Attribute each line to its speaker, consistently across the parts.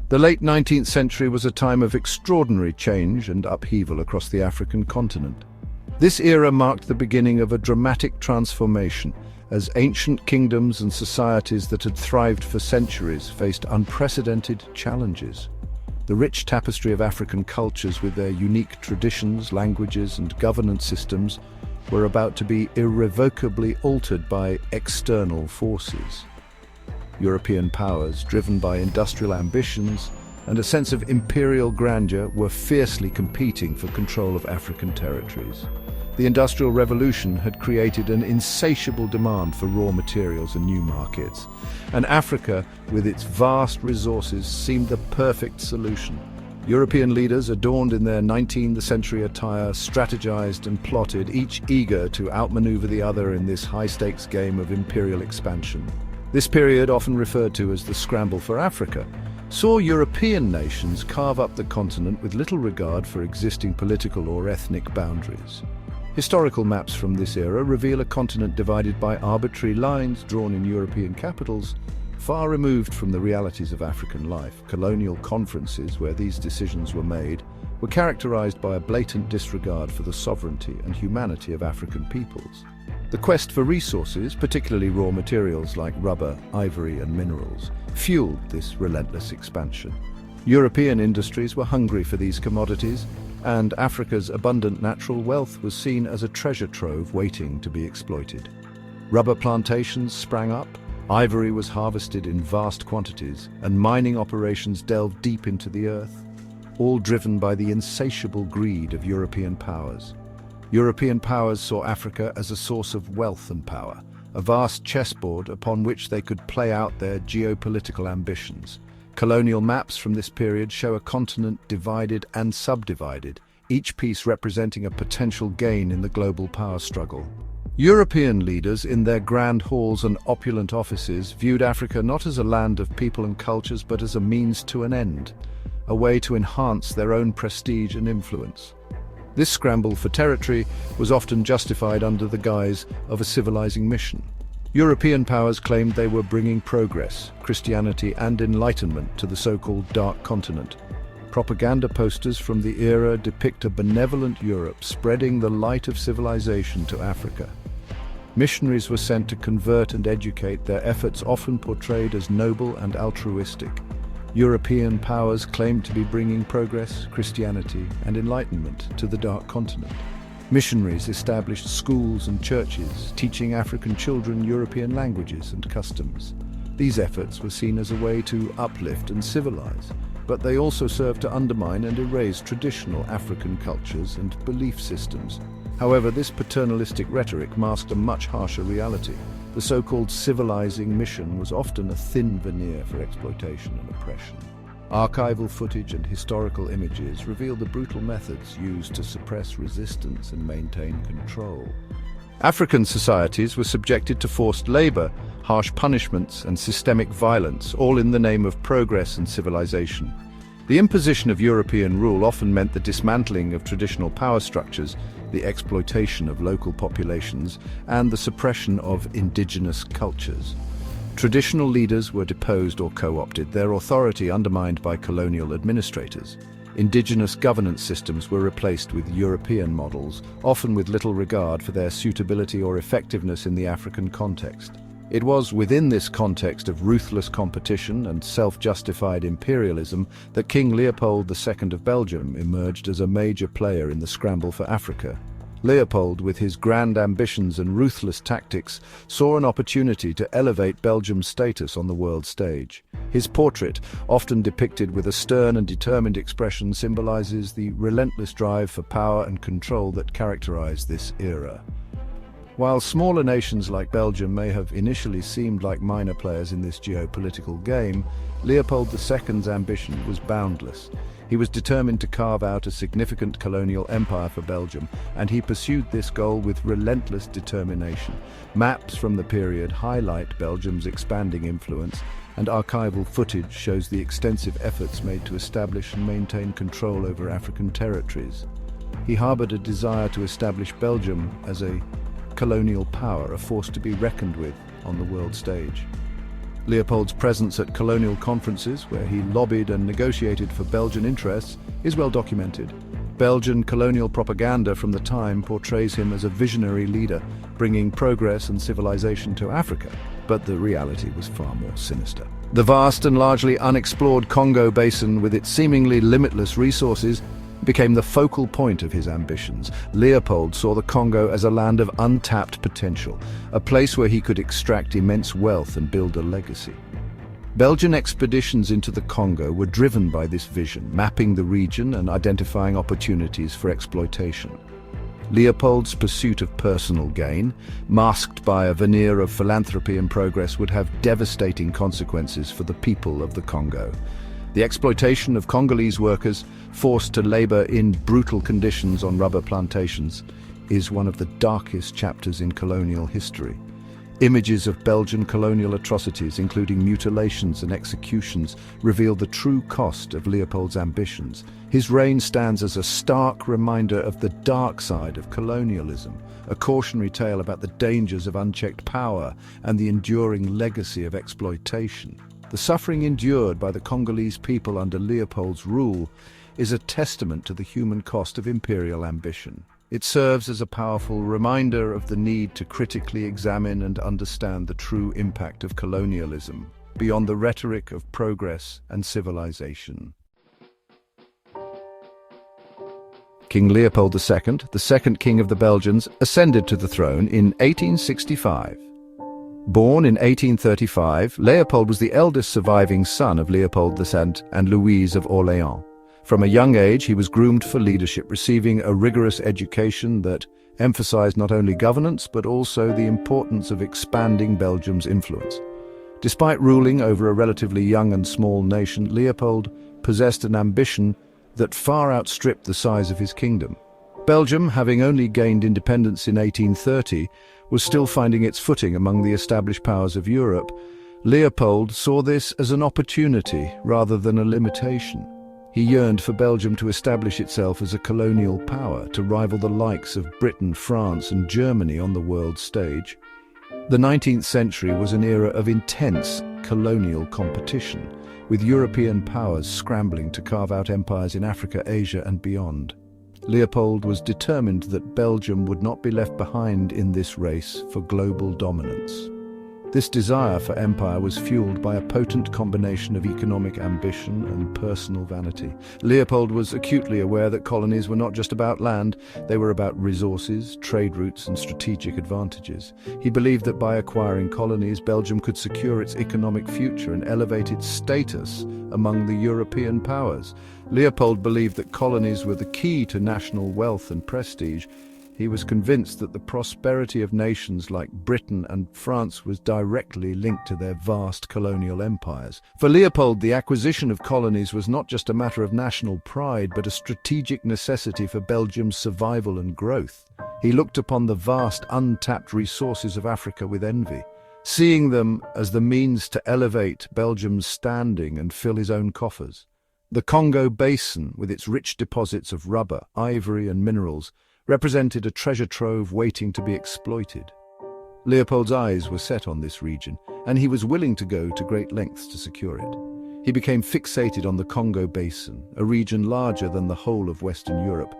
Speaker 1: The late 19th century was a time of extraordinary change and upheaval across the African continent. This era marked the beginning of a dramatic transformation as ancient kingdoms and societies that had thrived for centuries faced unprecedented challenges. The rich tapestry of African cultures with their unique traditions, languages, and governance systems were about to be irrevocably altered by external forces. European powers, driven by industrial ambitions and a sense of imperial grandeur, were fiercely competing for control of African territories. The Industrial Revolution had created an insatiable demand for raw materials and new markets, and Africa, with its vast resources, seemed the perfect solution. European leaders, adorned in their 19th century attire, strategized and plotted, each eager to outmaneuver the other in this high-stakes game of imperial expansion. This period, often referred to as the Scramble for Africa, saw European nations carve up the continent with little regard for existing political or ethnic boundaries. Historical maps from this era reveal a continent divided by arbitrary lines drawn in European capitals, far removed from the realities of African life. Colonial conferences where these decisions were made were characterized by a blatant disregard for the sovereignty and humanity of African peoples. The quest for resources, particularly raw materials like rubber, ivory, and minerals, fueled this relentless expansion. European industries were hungry for these commodities, and Africa's abundant natural wealth was seen as a treasure trove waiting to be exploited. Rubber plantations sprang up, ivory was harvested in vast quantities, and mining operations delved deep into the earth, all driven by the insatiable greed of European powers. European powers saw Africa as a source of wealth and power, a vast chessboard upon which they could play out their geopolitical ambitions. Colonial maps from this period show a continent divided and subdivided, each piece representing a potential gain in the global power struggle. European leaders, in their grand halls and opulent offices, viewed Africa not as a land of people and cultures, but as a means to an end, a way to enhance their own prestige and influence. This scramble for territory was often justified under the guise of a civilizing mission. European powers claimed they were bringing progress, Christianity, and enlightenment to the so-called Dark Continent. Propaganda posters from the era depict a benevolent Europe spreading the light of civilization to Africa. Missionaries were sent to convert and educate, their efforts often portrayed as noble and altruistic. European powers claimed to be bringing progress, Christianity, and enlightenment to the Dark Continent. Missionaries established schools and churches, teaching African children European languages and customs. These efforts were seen as a way to uplift and civilize, but they also served to undermine and erase traditional African cultures and belief systems. However, this paternalistic rhetoric masked a much harsher reality. The so-called civilizing mission was often a thin veneer for exploitation and oppression. Archival footage and historical images reveal the brutal methods used to suppress resistance and maintain control. African societies were subjected to forced labor, harsh punishments, and systemic violence, all in the name of progress and civilization. The imposition of European rule often meant the dismantling of traditional power structures, the exploitation of local populations, and the suppression of indigenous cultures. Traditional leaders were deposed or co-opted, their authority undermined by colonial administrators. Indigenous governance systems were replaced with European models, often with little regard for their suitability or effectiveness in the African context. It was within this context of ruthless competition and self-justified imperialism that King Leopold II of Belgium emerged as a major player in the scramble for Africa. Leopold, with his grand ambitions and ruthless tactics, saw an opportunity to elevate Belgium's status on the world stage. His portrait, often depicted with a stern and determined expression, symbolizes the relentless drive for power and control that characterized this era. While smaller nations like Belgium may have initially seemed like minor players in this geopolitical game, Leopold II's ambition was boundless. He was determined to carve out a significant colonial empire for Belgium, and he pursued this goal with relentless determination. Maps from the period highlight Belgium's expanding influence, and archival footage shows the extensive efforts made to establish and maintain control over African territories. He harbored a desire to establish Belgium as a colonial power, a force to be reckoned with on the world stage. Leopold's presence at colonial conferences, where he lobbied and negotiated for Belgian interests, is well documented. Belgian colonial propaganda from the time portrays him as a visionary leader, bringing progress and civilization to Africa. But the reality was far more sinister. The vast and largely unexplored Congo basin, with its seemingly limitless resources, became the focal point of his ambitions. Leopold saw the Congo as a land of untapped potential, a place where he could extract immense wealth and build a legacy. Belgian expeditions into the Congo were driven by this vision, mapping the region and identifying opportunities for exploitation. Leopold's pursuit of personal gain, masked by a veneer of philanthropy and progress, would have devastating consequences for the people of the Congo. The exploitation of Congolese workers, forced to labor in brutal conditions on rubber plantations, is one of the darkest chapters in colonial history. Images of Belgian colonial atrocities, including mutilations and executions, reveal the true cost of Leopold's ambitions. His reign stands as a stark reminder of the dark side of colonialism, a cautionary tale about the dangers of unchecked power and the enduring legacy of exploitation. The suffering endured by the Congolese people under Leopold's rule is a testament to the human cost of imperial ambition. It serves as a powerful reminder of the need to critically examine and understand the true impact of colonialism, beyond the rhetoric of progress and civilization. King Leopold II, the second king of the Belgians, ascended to the throne in 1865. Born in 1835, Leopold was the eldest surviving son of Leopold II and Louise of Orléans. From a young age, he was groomed for leadership, receiving a rigorous education that emphasized not only governance but also the importance of expanding Belgium's influence. Despite ruling over a relatively young and small nation, Leopold possessed an ambition that far outstripped the size of his kingdom. Belgium, having only gained independence in 1830, was still finding its footing among the established powers of Europe. Leopold saw this as an opportunity rather than a limitation. He yearned for Belgium to establish itself as a colonial power, to rival the likes of Britain, France, and Germany on the world stage. The 19th century was an era of intense colonial competition, with European powers scrambling to carve out empires in Africa, Asia, and beyond. Leopold was determined that Belgium would not be left behind in this race for global dominance. This desire for empire was fueled by a potent combination of economic ambition and personal vanity. Leopold was acutely aware that colonies were not just about land, they were about resources, trade routes, and strategic advantages. He believed that by acquiring colonies, Belgium could secure its economic future and elevate its status among the European powers. Leopold believed that colonies were the key to national wealth and prestige. He was convinced that the prosperity of nations like Britain and France was directly linked to their vast colonial empires. For Leopold, the acquisition of colonies was not just a matter of national pride, but a strategic necessity for Belgium's survival and growth. He looked upon the vast, untapped resources of Africa with envy, seeing them as the means to elevate Belgium's standing and fill his own coffers. The Congo Basin, with its rich deposits of rubber, ivory, and minerals, represented a treasure trove waiting to be exploited. Leopold's eyes were set on this region, and he was willing to go to great lengths to secure it. He became fixated on the Congo Basin, a region larger than the whole of Western Europe,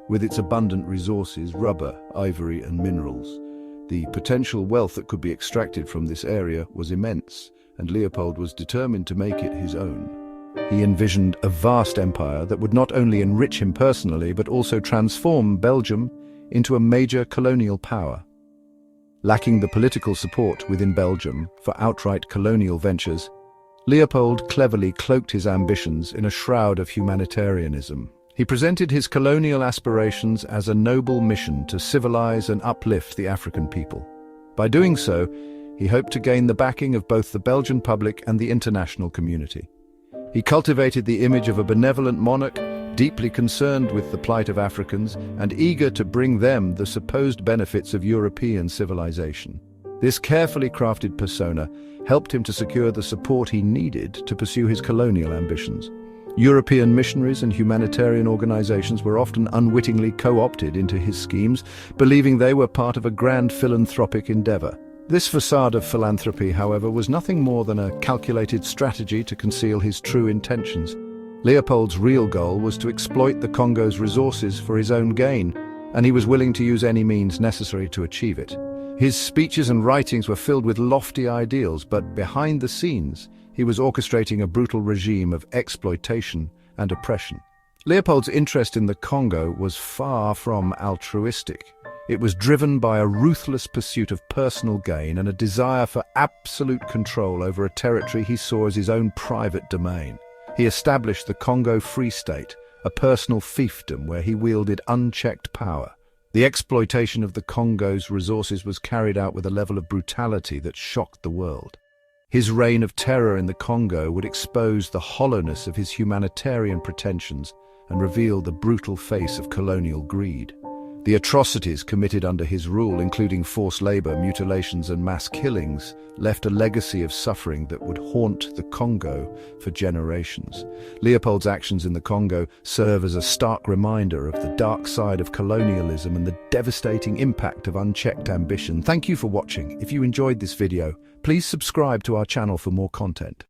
Speaker 1: with its abundant resources, rubber, ivory, and minerals. The potential wealth that could be extracted from this area was immense, and Leopold was determined to make it his own. He envisioned a vast empire that would not only enrich him personally, but also transform Belgium into a major colonial power. Lacking the political support within Belgium for outright colonial ventures, Leopold cleverly cloaked his ambitions in a shroud of humanitarianism. He presented his colonial aspirations as a noble mission to civilize and uplift the African people. By doing so, he hoped to gain the backing of both the Belgian public and the international community. He cultivated the image of a benevolent monarch, deeply concerned with the plight of Africans and eager to bring them the supposed benefits of European civilization. This carefully crafted persona helped him to secure the support he needed to pursue his colonial ambitions. European missionaries and humanitarian organizations were often unwittingly co-opted into his schemes, believing they were part of a grand philanthropic endeavor. This facade of philanthropy, however, was nothing more than a calculated strategy to conceal his true intentions. Leopold's real goal was to exploit the Congo's resources for his own gain, and he was willing to use any means necessary to achieve it. His speeches and writings were filled with lofty ideals, but behind the scenes, he was orchestrating a brutal regime of exploitation and oppression. Leopold's interest in the Congo was far from altruistic. It was driven by a ruthless pursuit of personal gain and a desire for absolute control over a territory he saw as his own private domain. He established the Congo Free State, a personal fiefdom where he wielded unchecked power. The exploitation of the Congo's resources was carried out with a level of brutality that shocked the world. His reign of terror in the Congo would expose the hollowness of his humanitarian pretensions and reveal the brutal face of colonial greed. The atrocities committed under his rule, including forced labor, mutilations, and mass killings, left a legacy of suffering that would haunt the Congo for generations. Leopold's actions in the Congo serve as a stark reminder of the dark side of colonialism and the devastating impact of unchecked ambition. Thank you for watching. If you enjoyed this video, please subscribe to our channel for more content.